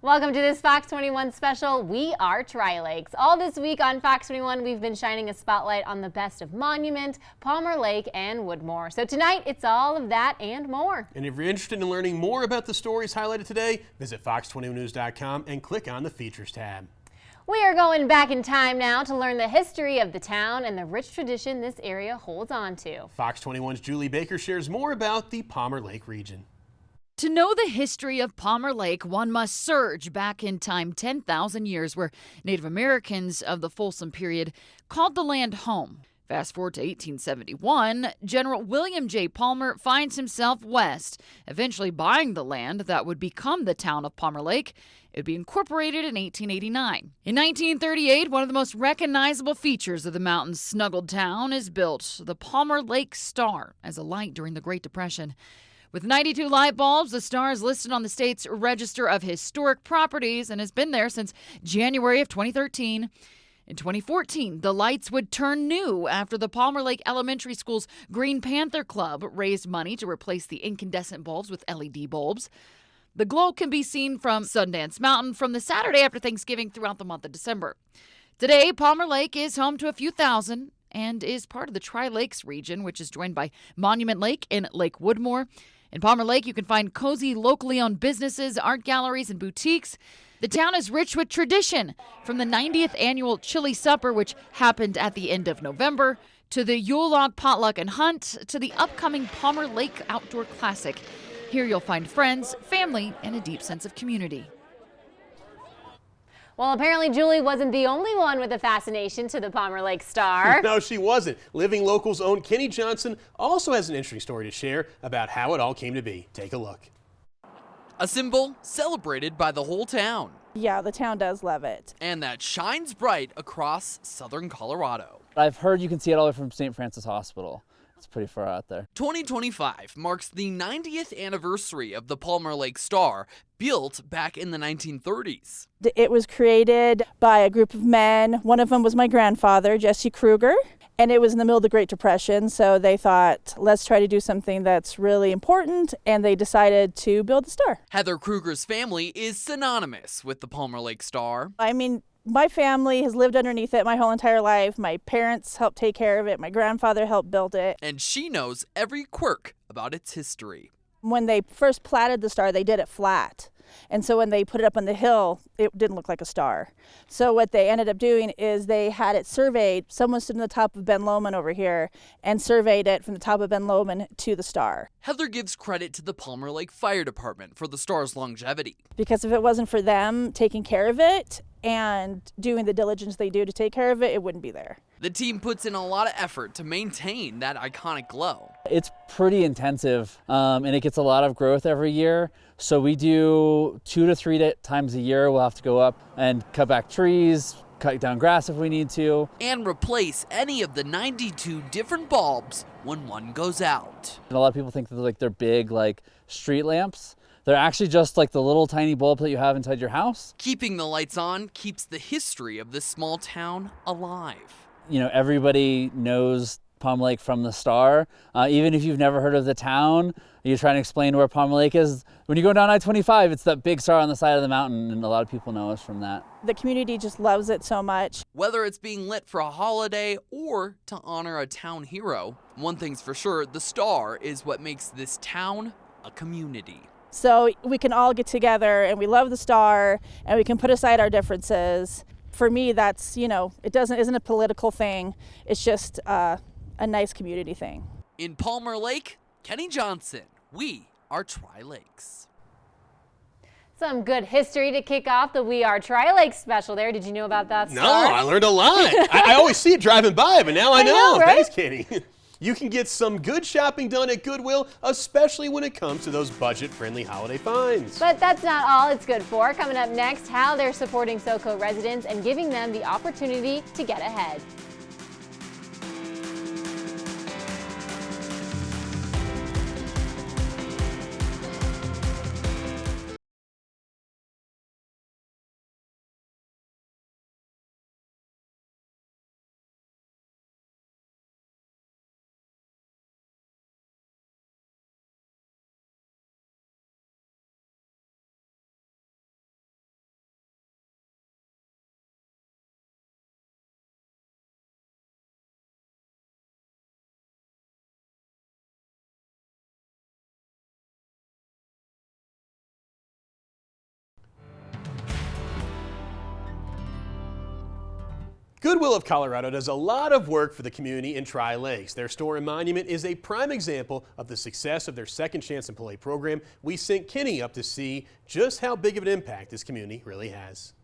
Welcome to this Fox 21 special, We Are Tri-Lakes. All this week on Fox 21, we've been shining a spotlight on the best of Monument, Palmer Lake, and Woodmore. So tonight, it's all of that and more. And if you're interested in learning more about the stories highlighted today, visit fox21news.com and click on the Features tab. We are going back in time now to learn the history of the town and the rich tradition this area holds on to. Fox 21's Julie Baker shares more about the Palmer Lake region. To know the history of Palmer Lake, one must surge back in time 10,000 years, where Native Americans of the Folsom period called the land home. Fast forward to 1871, General William J. Palmer finds himself west, eventually buying the land that would become the town of Palmer Lake. It would be incorporated in 1889. In 1938, one of the most recognizable features of the mountain's snuggled town is built, the Palmer Lake Star, as a light during the Great Depression. With 92 light bulbs, the star is listed on the state's Register of Historic Properties and has been there since January of 2013. In 2014, the lights would turn new after the Palmer Lake Elementary School's Green Panther Club raised money to replace the incandescent bulbs with LED bulbs. The glow can be seen from Sundance Mountain from the Saturday after Thanksgiving throughout the month of December. Today, Palmer Lake is home to a few thousand and is part of the Tri-Lakes region, which is joined by Monument Lake and Lake Woodmore. In Palmer Lake, you can find cozy, locally owned businesses, art galleries, and boutiques. The town is rich with tradition, from the 90th annual Chili Supper, which happened at the end of November, to the Yule Log Potluck and Hunt, to the upcoming Palmer Lake Outdoor Classic. Here you'll find friends, family, and a deep sense of community. Well, apparently Julie wasn't the only one with a fascination to the Palmer Lake Star. No, she wasn't. Living Local's own Kenny Johnson also has an interesting story to share about how it all came to be. Take a look. A symbol celebrated by the whole town. Yeah, the town does love it. And that shines bright across southern Colorado. I've heard you can see it all the way from St. Francis Hospital. It's pretty far out there. 2025 marks the 90th anniversary of the Palmer Lake Star, built back in the 1930s. It was created by a group of men. One of them was my grandfather, Jesse Kruger, and it was in the middle of the Great Depression, so they thought, let's try to do something that's really important, and they decided to build the star. Heather Kruger's family is synonymous with the Palmer Lake Star. I mean, my family has lived underneath it my whole entire life. My parents helped take care of it. My grandfather helped build it. And she knows every quirk about its history. When they first platted the star, they did it flat. And so when they put it up on the hill, it didn't look like a star. So what they ended up doing is they had it surveyed. Someone stood on the top of Ben Lomond over here and surveyed it from the top of Ben Lomond to the star. Heather gives credit to the Palmer Lake Fire Department for the star's longevity. Because if it wasn't for them taking care of it and doing the diligence they do to take care of it, it wouldn't be there. The team puts in a lot of effort to maintain that iconic glow. It's pretty intensive, and it gets a lot of growth every year. So we do 2 to 3 times a year. We'll have to go up and cut back trees, cut down grass if we need to. And replace any of the 92 different bulbs when one goes out. And a lot of people think that they're big, like street lamps. They're actually just like the little tiny bulb that you have inside your house. Keeping the lights on keeps the history of this small town alive. You know, everybody knows Palmer Lake from the star. Even if you've never heard of the town, you're trying to explain where Palmer Lake is. When you go down I-25, it's that big star on the side of the mountain, and a lot of people know us from that. The community just loves it so much. Whether it's being lit for a holiday or to honor a town hero, one thing's for sure, the star is what makes this town a community. So we can all get together and we love the star and we can put aside our differences. For me, that's, it isn't a political thing. It's just a nice community thing. In Palmer Lake, Kenny Johnson, we are Tri-Lakes. Some good history to kick off the We Are Tri-Lakes special there. Did you know about that No, star? I learned a lot. I always see it driving by, but now I know. Right? Thanks, Kenny. You can get some good shopping done at Goodwill, especially when it comes to those budget-friendly holiday finds. But that's not all it's good for. Coming up next, how they're supporting SoCo residents and giving them the opportunity to get ahead. Goodwill of Colorado does a lot of work for the community in Tri-Lakes. Their store and monument is a prime example of the success of their Second Chance Employee program. We sent Kenny up to see just how big of an impact this community really has.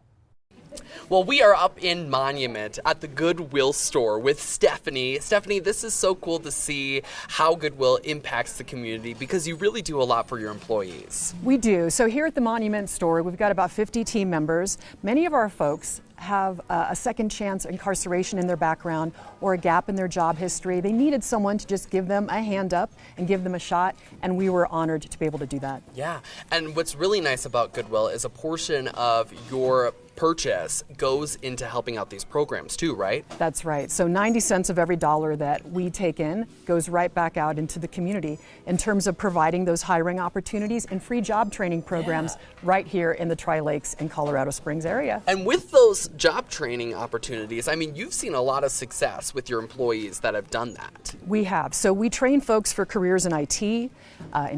Well, we are up in Monument at the Goodwill store with Stephanie. Stephanie, this is so cool to see how Goodwill impacts the community because you really do a lot for your employees. We do. So here at the Monument store, we've got about 50 team members. Many of our folks have a second chance incarceration in their background or a gap in their job history. They needed someone to just give them a hand up and give them a shot, and we were honored to be able to do that. Yeah, and what's really nice about Goodwill is a portion of your purchase goes into helping out these programs too, right? That's right. So 90 cents of every dollar that we take in goes right back out into the community in terms of providing those hiring opportunities and free job training programs right here in the Tri-Lakes and Colorado Springs area. And with those job training opportunities, I mean, you've seen a lot of success with your employees that have done that. We have. So we train folks for careers in IT, in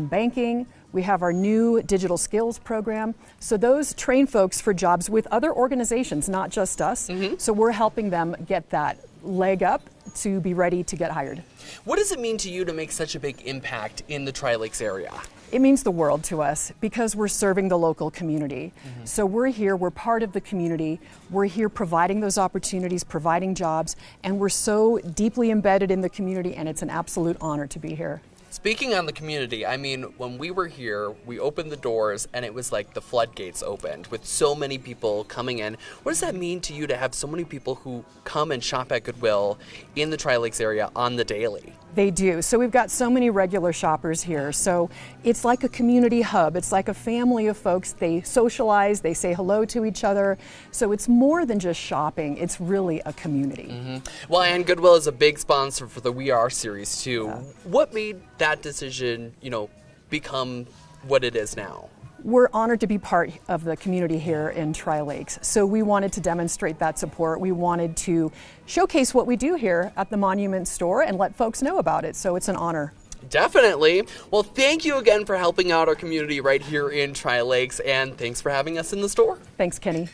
banking. We have our new digital skills program. So those train folks for jobs with other organizations, not just us. So we're helping them get that leg up to be ready to get hired. What does it mean to you to make such a big impact in the Tri-Lakes area? It means the world to us because we're serving the local community. So we're here, we're part of the community. We're here providing those opportunities, providing jobs, and we're so deeply embedded in the community, and it's an absolute honor to be here. Speaking on the community, I mean, when we were here, we opened the doors and it was like the floodgates opened with so many people coming in. What does that mean to you to have so many people who come and shop at Goodwill in the Tri-Lakes area on the daily? They do. So we've got so many regular shoppers here. So it's like a community hub. It's like a family of folks. They socialize, they say hello to each other. So it's more than just shopping. It's really a community. Well, and Goodwill is a big sponsor for the We Are series too. What made that decision, become what it is now? We're honored to be part of the community here in Tri-Lakes. So we wanted to demonstrate that support. We wanted to showcase what we do here at the Monument store and let folks know about it. So it's an honor. Definitely. Well, thank you again for helping out our community right here in Tri-Lakes, and thanks for having us in the store. Thanks, Kenny.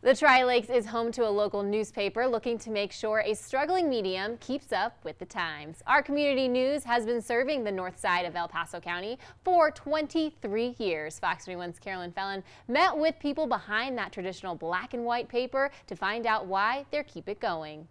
The Tri-Lakes is home to a local newspaper looking to make sure a struggling medium keeps up with the times. Our community news has been serving the north side of El Paso County for 23 years. Fox 21's Carolyn Fellin met with people behind that traditional black and white paper to find out why they keep it going.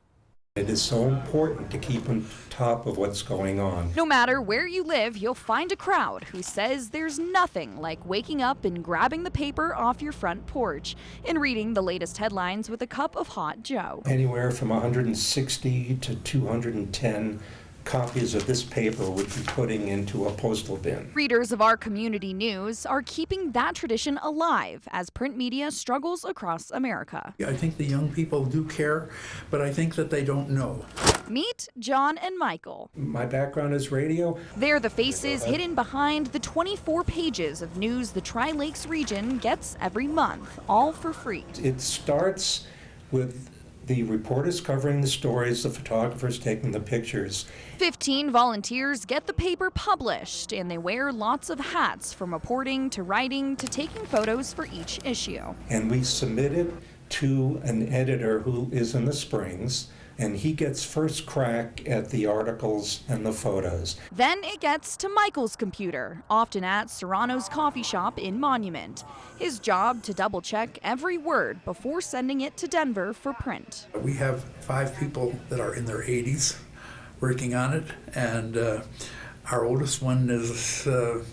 It is so important to keep on top of what's going on. No matter where you live, you'll find a crowd who says there's nothing like waking up and grabbing the paper off your front porch and reading the latest headlines with a cup of hot Joe. Anywhere from 160 to 210 copies of this paper would be putting into a postal bin. Readers of our community news are keeping that tradition alive as print media struggles across America. I think the young people do care, but I think that they don't know. Meet John and Michael. My background is radio. They're the faces hidden behind the 24 pages of news the Tri-Lakes region gets every month, all for free. It starts with the reporters covering the stories, the photographers taking the pictures. 15 volunteers get the paper published, and they wear lots of hats, from reporting to writing to taking photos for each issue. And we submit it to an editor who is in the Springs, and he gets first crack at the articles and the photos. Then it gets to Michael's computer, often at Serrano's coffee shop in Monument. His job to double check every word before sending it to Denver for print. We have 5 people that are in their 80s working on it, and our oldest one is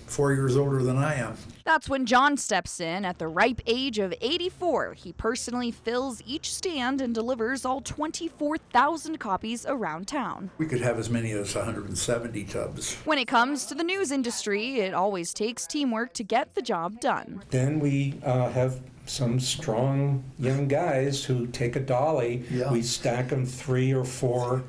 4 years older than I am. That's when John steps in at the ripe age of 84. He personally fills each stand and delivers all 24,000 copies around town. We could have as many as 170 tubs. When it comes to the news industry, it always takes teamwork to get the job done. Then we have some strong young guys who take a dolly. Yeah. We stack them 3 or 4.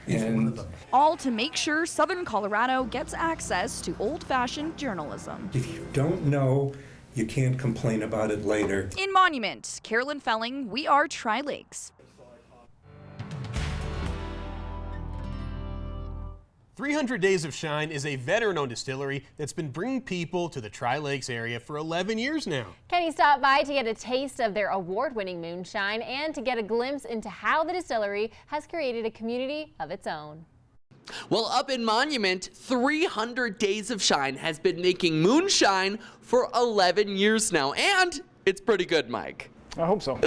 And All to make sure Southern Colorado gets access to old-fashioned journalism. if you don't know, you can't complain about it later. In Monument, Carolyn Felling, We Are Tri-Lakes. 300 Days of Shine is a veteran-owned distillery that's been bringing people to the Tri-Lakes area for 11 years now. Kenny stopped by to get a taste of their award-winning moonshine and to get a glimpse into how the distillery has created a community of its own. Well, up in Monument, 300 Days of Shine has been making moonshine for 11 years now, and it's pretty good, Mike. I hope so.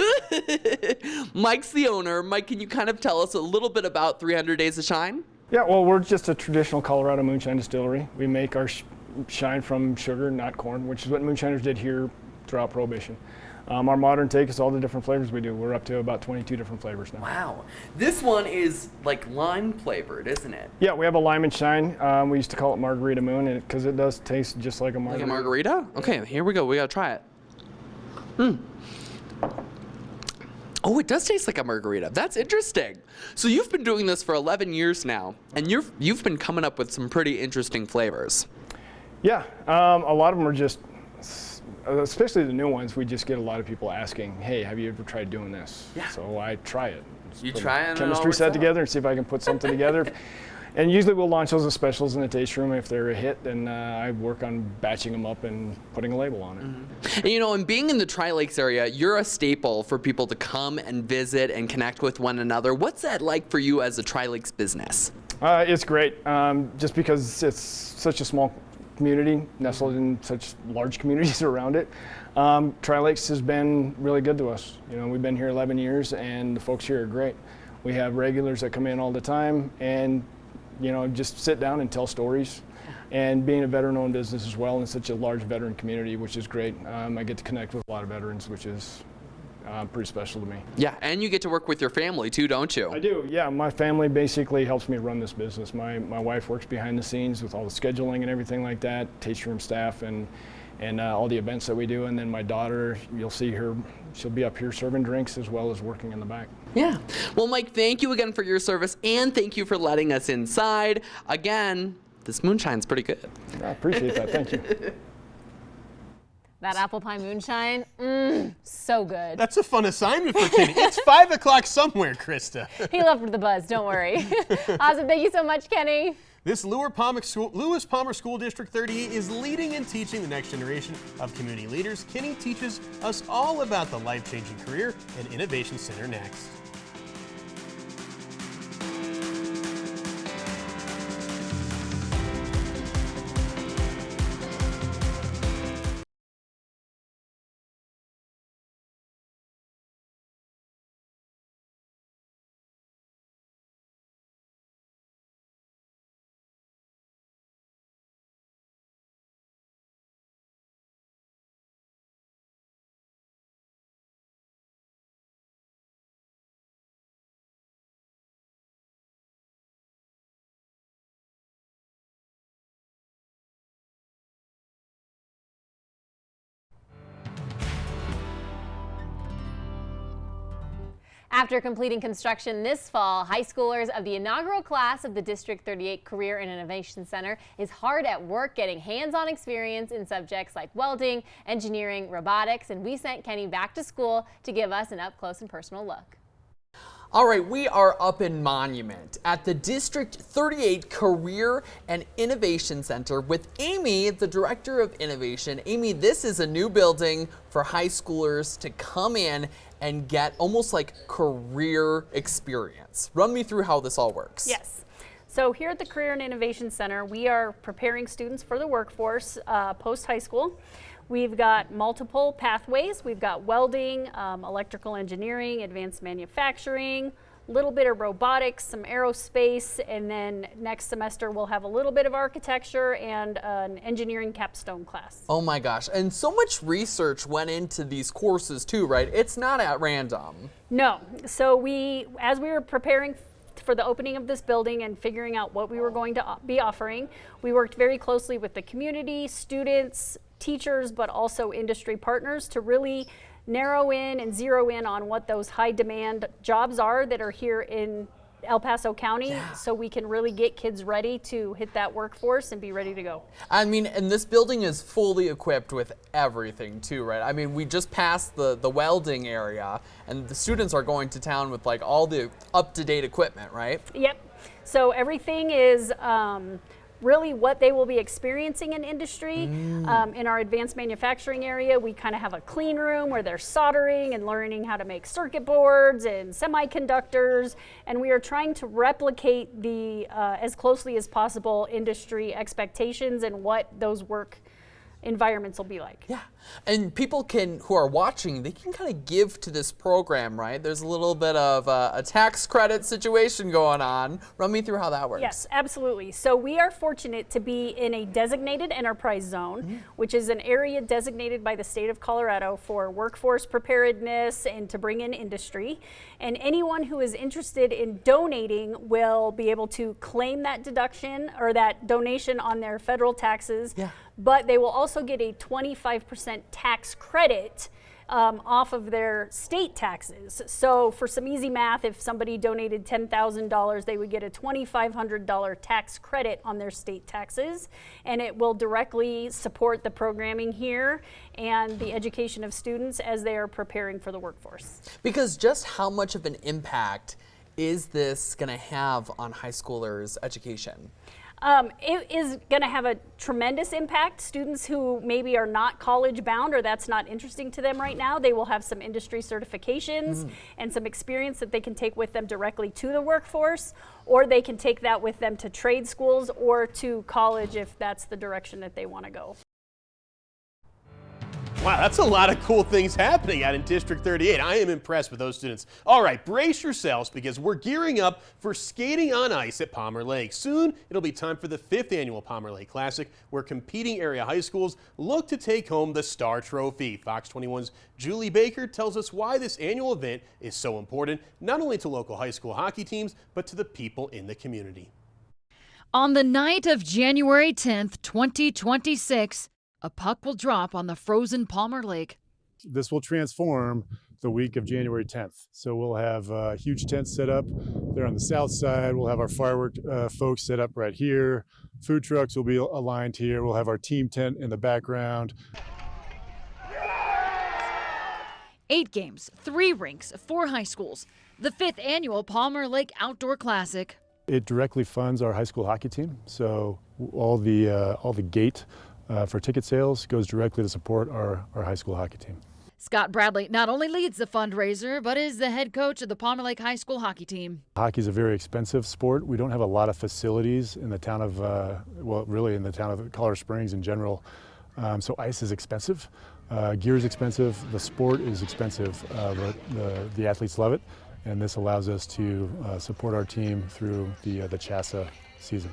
Mike's the owner. Mike, can you kind of tell us a little bit about 300 Days of Shine? Yeah, well, we're just a traditional Colorado moonshine distillery. We make our shine from sugar, not corn, which is what moonshiners did here throughout Prohibition. Our modern take is all the different flavors we do. We're up to about 22 different flavors now. Wow. This one is like lime flavored, isn't it? Yeah, we have a lime and shine. We used to call it Margarita Moon because it does taste just like a margarita. Like a margarita? Okay, here we go. We gotta try it. Oh, it does taste like a margarita. That's interesting. So you've been doing this for 11 years now, and you've been coming up with some pretty interesting flavors. Yeah, a lot of them are just, especially the new ones, we just get a lot of people asking, hey, have you ever tried doing this? Yeah. So I try it. You try it and it all chemistry works set out. together and see if I can put something together. And usually we'll launch those as specials in the taste room. If they're a hit, then I work on batching them up and putting a label on it. And, you know, and being in the Tri-Lakes area, you're a staple for people to come and visit and connect with one another. What's that like for you as a Tri-Lakes business? It's great, just because it's such a small community, nestled in such large communities around it. Tri-Lakes has been really good to us. You know, we've been here 11 years, and the folks here are great. We have regulars that come in all the time, and you know, just sit down and tell stories. And being a veteran-owned business as well in such a large veteran community, which is great. I get to connect with a lot of veterans, which is pretty special to me. Yeah, and you get to work with your family too, don't you? I do, yeah. My family basically helps me run this business. My wife works behind the scenes with all the scheduling and everything like that, tasting room staff and all the events that we do. And then my daughter, you'll see her, she'll be up here serving drinks as well as working in the back. Yeah. Well, Mike, thank you again for your service, and thank you for letting us inside. Again, this moonshine's pretty good. I appreciate that, thank you. That apple pie moonshine, so good. That's a fun assignment for Kenny. It's 5 o'clock somewhere, Krista. He loved the buzz, don't worry. Awesome, thank you so much, Kenny. This Lewis Palmer School District 38 is leading and teaching the next generation of community leaders. Kenny teaches us all about the life-changing career and innovation center next. After completing construction this fall, high schoolers of the inaugural class of the District 38 Career and Innovation Center is hard at work getting hands-on experience in subjects like welding, engineering, robotics, and we sent Kenny back to school to give us an up-close and personal look. All right, we are up in Monument at the District 38 Career and Innovation Center with Amy, the Director of Innovation. Amy, this is a new building for high schoolers to come in and get almost like career experience. Run me through how this all works. Yes. So here at the Career and Innovation Center, we are preparing students for the workforce post-high school. We've got multiple pathways. We've got welding, electrical engineering, advanced manufacturing, a little bit of robotics, some aerospace, and then next semester we'll have a little bit of architecture and an engineering capstone class. Oh my gosh, and so much research went into these courses too, right? It's not at random. No, so as we were preparing for the opening of this building and figuring out what we were going to be offering, we worked very closely with the community, students, teachers, but also industry partners to really narrow in and zero in on what those high demand jobs are that are here in El Paso County, so we can really get kids ready to hit that workforce and be ready to go. I mean, and this building is fully equipped with everything too, right? I mean, we just passed the welding area and the students are going to town with like all the up-to-date equipment, right? Yep. So everything is really what they will be experiencing in industry. In our advanced manufacturing area, we kind of have a clean room where they're soldering and learning how to make circuit boards and semiconductors, and we are trying to replicate the as closely as possible industry expectations and what those work environments will be like. Yeah, and people who are watching, they can kind of give to this program, right? There's a little bit of a tax credit situation going on. Run me through how that works. Yes, absolutely. So we are fortunate to be in a designated enterprise zone, which is an area designated by the state of Colorado for workforce preparedness and to bring in industry. And anyone who is interested in donating will be able to claim that deduction or that donation on their federal taxes. Yeah. But they will also get a 25% tax credit off of their state taxes. So for some easy math, if somebody donated $10,000, they would get a $2,500 tax credit on their state taxes, and it will directly support the programming here and the education of students as they are preparing for the workforce. Because just how much of an impact is this going to have on high schoolers' education? It is going to have a tremendous impact. Students who maybe are not college bound or that's not interesting to them right now, they will have some industry certifications and some experience that they can take with them directly to the workforce, or they can take that with them to trade schools or to college if that's the direction that they want to go. Wow, that's a lot of cool things happening out in District 38. I am impressed with those students. All right, brace yourselves because we're gearing up for skating on ice at Palmer Lake. Soon, it'll be time for the 5th annual Palmer Lake Classic, where competing area high schools look to take home the Star Trophy. Fox 21's Julie Baker tells us why this annual event is so important, not only to local high school hockey teams, but to the people in the community. On the night of January 10th, 2026, a puck will drop on the frozen Palmer Lake. This will transform the week of January 10th. So we'll have a huge tent set up there on the south side. We'll have our firework folks set up right here. Food trucks will be aligned here. We'll have our team tent in the background. 8 games, 3 rinks, 4 high schools. The 5th annual Palmer Lake Outdoor Classic. It directly funds our high school hockey team. So all the gate for ticket sales goes directly to support our high school hockey team. Scott Bradley not only leads the fundraiser, but is the head coach of the Palmer Lake High School hockey team. Hockey is a very expensive sport. We don't have a lot of facilities in the town of, really in the town of Colorado Springs in general. So ice is expensive, gear is expensive, the sport is expensive, but the athletes love it, and this allows us to support our team through the CHSAA season.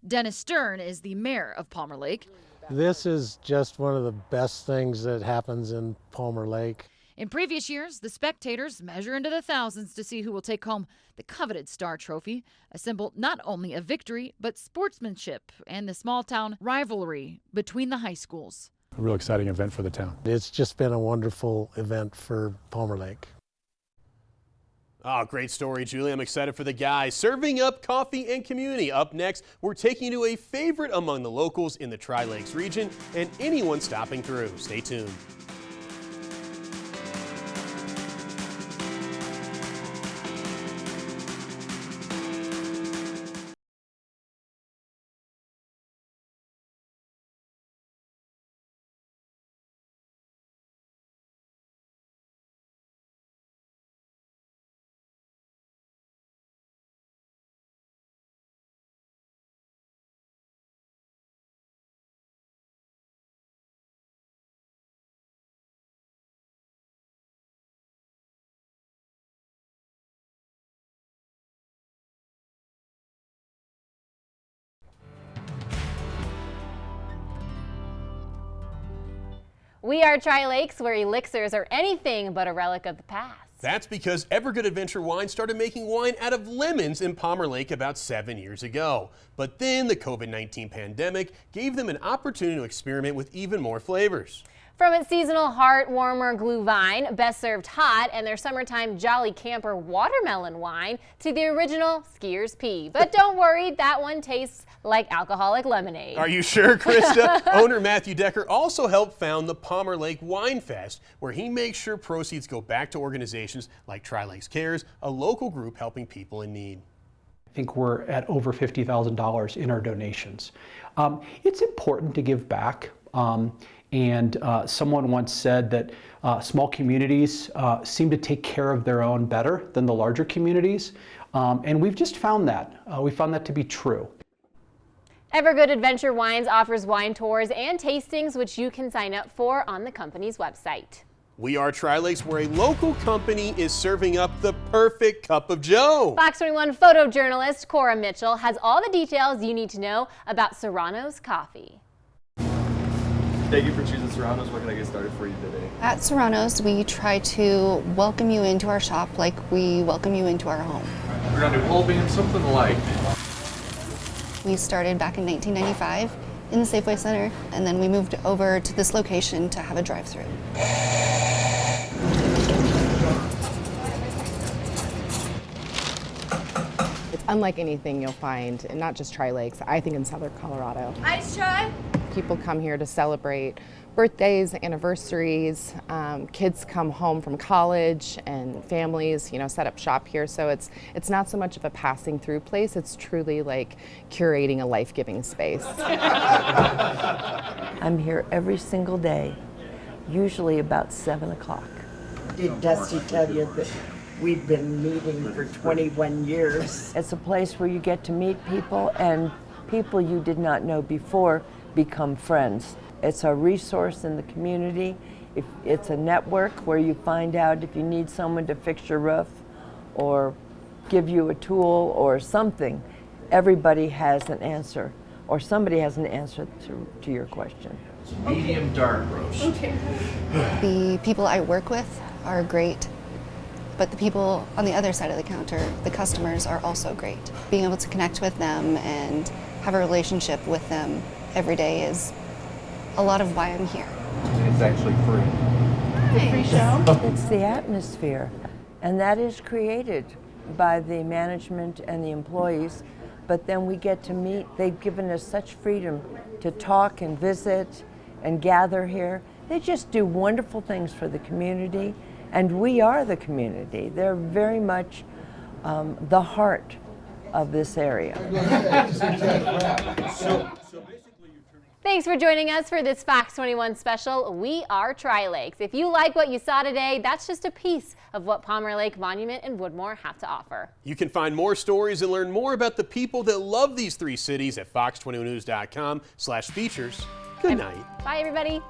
Dennis Stern is the mayor of Palmer Lake. This is just one of the best things that happens in Palmer Lake. In previous years, the spectators measure into the thousands to see who will take home the coveted Star Trophy, a symbol not only of victory, but sportsmanship and the small town rivalry between the high schools. A real exciting event for the town. It's just been a wonderful event for Palmer Lake. Oh, great story, Julie. I'm excited for the guys. Serving up coffee and community. Up next, we're taking you to a favorite among the locals in the Tri-Lakes region and anyone stopping through. Stay tuned. We are Tri-Lakes, where elixirs are anything but a relic of the past. That's because Evergood Adventure Wine started making wine out of lemons in Palmer Lake about 7 years ago. But then the COVID-19 pandemic gave them an opportunity to experiment with even more flavors. From its seasonal heart warmer glue vine, best served hot, and their summertime Jolly Camper watermelon wine, to the original Skier's Pea. But don't worry, that one tastes like alcoholic lemonade. Are you sure, Krista? Owner Matthew Decker also helped found the Palmer Lake Wine Fest, where he makes sure proceeds go back to organizations like Tri-Lakes Cares, a local group helping people in need. I think we're at over $50,000 in our donations. It's important to give back. And someone once said that small communities seem to take care of their own better than the larger communities. And we've just found that. We found that to be true. Evergood Adventure Wines offers wine tours and tastings, which you can sign up for on the company's website. We are Tri-Lakes, where a local company is serving up the perfect cup of joe. Fox 21 photojournalist Cora Mitchell has all the details you need to know about Serrano's coffee. Thank you for choosing Serrano's. What can I get started for you today? At Serrano's, we try to welcome you into our shop like we welcome you into our home. We're going to do whole bean, something light. We started back in 1995 in the Safeway Center, and then we moved over to this location to have a drive-thru. It's unlike anything you'll find, and not just Tri-Lakes, I think in Southern Colorado. Ice chai? People come here to celebrate birthdays, anniversaries, kids come home from college, and families, set up shop here. So it's not so much of a passing through place, it's truly like curating a life-giving space. I'm here every single day, usually about 7 o'clock. Did Dusty tell you that we've been meeting for 21 years? It's a place where you get to meet people, and people you did not know before become friends. It's a resource in the community. It's a network where you find out if you need someone to fix your roof or give you a tool or something. Everybody has an answer, or somebody has an answer to your question. Medium dark roast. Okay. The people I work with are great, but the people on the other side of the counter, the customers, are also great. Being able to connect with them and have a relationship with them every day is a lot of why I'm here. It's actually free. The free show? It's the atmosphere, and that is created by the management and the employees, but then we get to meet. They've given us such freedom to talk and visit and gather here. They just do wonderful things for the community, and we are the community. They're very much the heart of this area. Thanks for joining us for this Fox 21 special, We Are Tri-Lakes. If you like what you saw today, that's just a piece of what Palmer Lake Monument and Woodmore have to offer. You can find more stories and learn more about the people that love these three cities at fox21news.com/features. Good night. Bye, everybody.